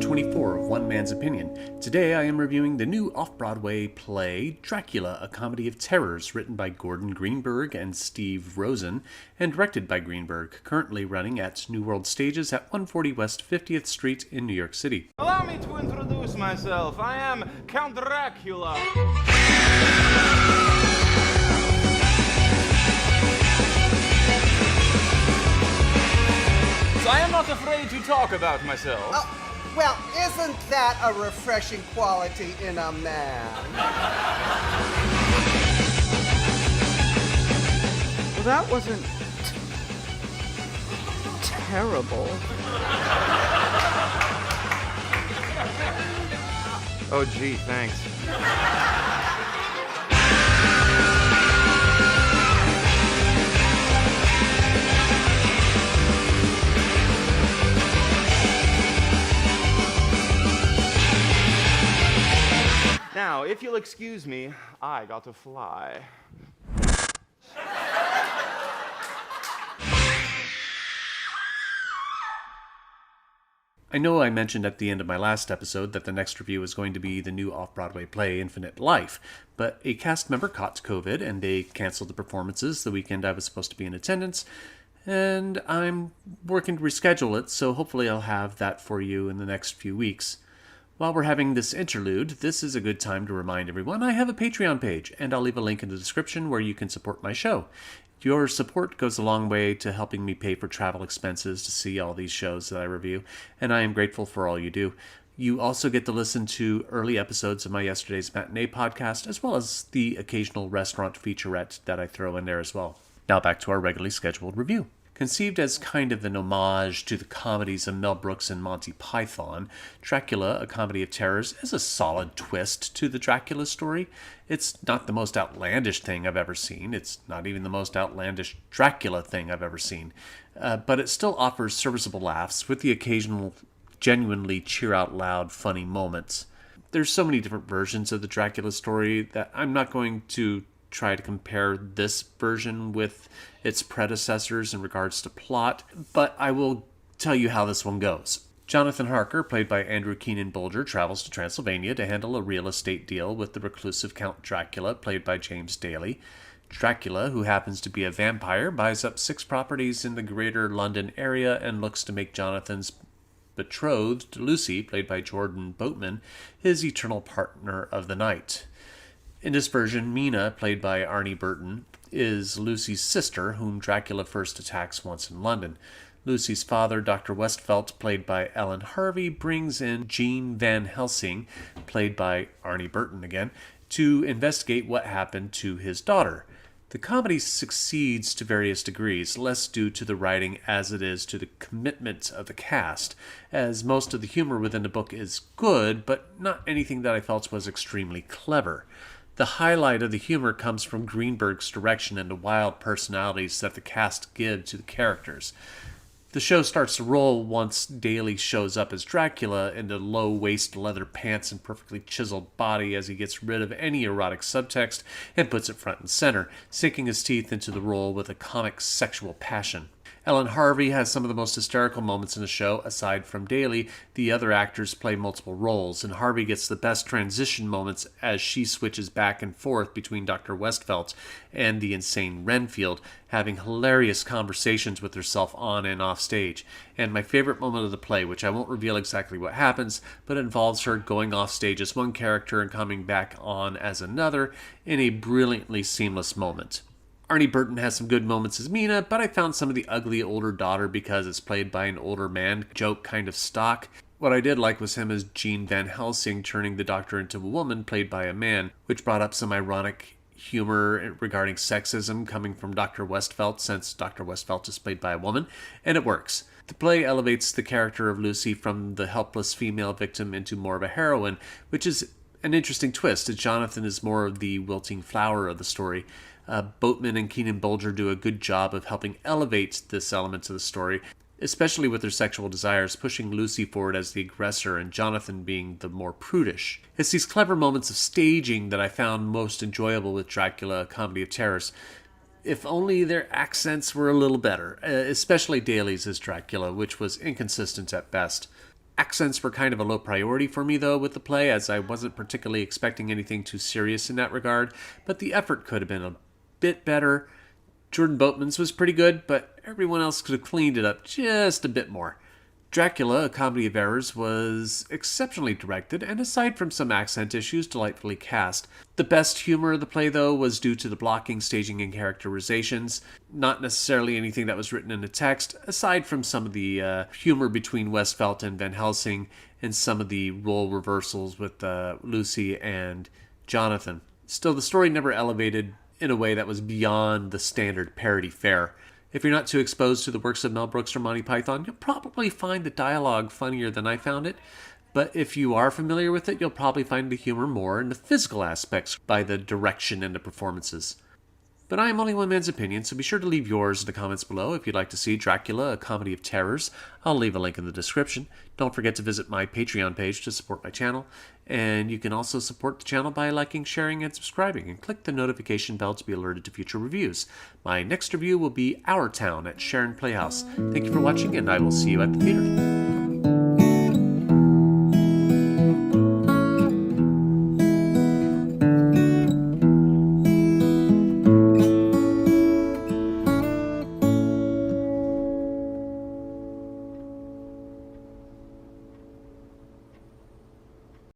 episode 24 of One Man's Opinion. Today I am reviewing the new off-Broadway play Dracula, a comedy of terrors, written by Gordon Greenberg and Steve Rosen, and directed by Greenberg, currently running at New World Stages at 140 West 50th Street in New York City. Allow me to introduce myself. I am Count Dracula. So I am not afraid to talk about myself. Well, isn't that a refreshing quality in a man? Well, that wasn't terrible. Oh, gee, thanks. Now, if you'll excuse me, I got to fly. I know I mentioned at the end of my last episode that the next review is going to be the new off-Broadway play Infinite Life, but a cast member caught COVID and they canceled the performances the weekend I was supposed to be in attendance, and I'm working to reschedule it, so hopefully I'll have that for you in the next few weeks. While we're having this interlude, this is a good time to remind everyone I have a Patreon page, and I'll leave a link in the description where you can support my show. Your support goes a long way to helping me pay for travel expenses to see all these shows that I review, and I am grateful for all you do. You also get to listen to early episodes of my Yesterday's Matinee podcast, as well as the occasional restaurant featurette that I throw in there as well. Now back to our regularly scheduled review. Conceived as kind of an homage to the comedies of Mel Brooks and Monty Python, Dracula, a comedy of terrors, is a solid twist to the Dracula story. It's not the most outlandish thing I've ever seen. It's not even the most outlandish Dracula thing I've ever seen. But it still offers serviceable laughs with the occasional genuinely cheer-out-loud funny moments. There's so many different versions of the Dracula story that I'm not going to try to compare this version with its predecessors in regards to plot, but I will tell you how this one goes. Jonathan Harker, played by Andrew Keenan Bolger, travels to Transylvania to handle a real estate deal with the reclusive Count Dracula, played by James Daly. Dracula, who happens to be a vampire, buys up 6 properties in the greater London area and looks to make Jonathan's betrothed, Lucy, played by Jordan Boatman, his eternal partner of the night. In this version, Mina, played by Arnie Burton, is Lucy's sister, whom Dracula first attacks once in London. Lucy's father, Dr. Westfeldt, played by Ellen Harvey, brings in Jean Van Helsing, played by Arnie Burton again, to investigate what happened to his daughter. The comedy succeeds to various degrees, less due to the writing as it is to the commitment of the cast, as most of the humor within the book is good, but not anything that I felt was extremely clever. The highlight of the humor comes from Greenberg's direction and the wild personalities that the cast give to the characters. The show starts to roll once Daly shows up as Dracula in the low-waist leather pants and perfectly chiseled body as he gets rid of any erotic subtext and puts it front and center, sinking his teeth into the role with a comic sexual passion. Ellen Harvey has some of the most hysterical moments in the show. Aside from Daly, the other actors play multiple roles, and Harvey gets the best transition moments as she switches back and forth between Dr. Westfeldt and the insane Renfield, having hilarious conversations with herself on and off stage. And my favorite moment of the play, which I won't reveal exactly what happens, but involves her going off stage as one character and coming back on as another in a brilliantly seamless moment. Arnie Burton has some good moments as Mina, but I found some of the ugly older daughter because it's played by an older man joke kind of stock. What I did like was him as Jean Van Helsing turning the doctor into a woman played by a man, which brought up some ironic humor regarding sexism coming from Dr. Westfeldt, since Dr. Westfeldt is played by a woman, and it works. The play elevates the character of Lucy from the helpless female victim into more of a heroine, which is an interesting twist, as Jonathan is more of the wilting flower of the story. Boatman and Keenan Bolger do a good job of helping elevate this element of the story, especially with their sexual desires, pushing Lucy forward as the aggressor and Jonathan being the more prudish. It's these clever moments of staging that I found most enjoyable with Dracula, a comedy of terrors. If only their accents were a little better, especially Daly's as Dracula, which was inconsistent at best. Accents were kind of a low priority for me, though, with the play, as I wasn't particularly expecting anything too serious in that regard, but the effort could have been a bit better. Jordan Boatman's was pretty good, but everyone else could have cleaned it up just a bit more. Dracula, A Comedy of Errors, was exceptionally directed, and aside from some accent issues, delightfully cast. The best humor of the play, though, was due to the blocking, staging, and characterizations, not necessarily anything that was written in the text, aside from some of the humor between Westphalt and Van Helsing, and some of the role reversals with Lucy and Jonathan. Still, the story never elevated in a way that was beyond the standard parody fare. If you're not too exposed to the works of Mel Brooks or Monty Python, you'll probably find the dialogue funnier than I found it. But if you are familiar with it, you'll probably find the humor more in the physical aspects by the direction and the performances. But I am only one man's opinion, so be sure to leave yours in the comments below if you'd like to see Dracula, A Comedy of Terrors. I'll leave a link in the description. Don't forget to visit my Patreon page to support my channel. And you can also support the channel by liking, sharing, and subscribing, and click the notification bell to be alerted to future reviews. My next review will be Our Town at Sharon Playhouse. Thank you for watching, and I will see you at the theater.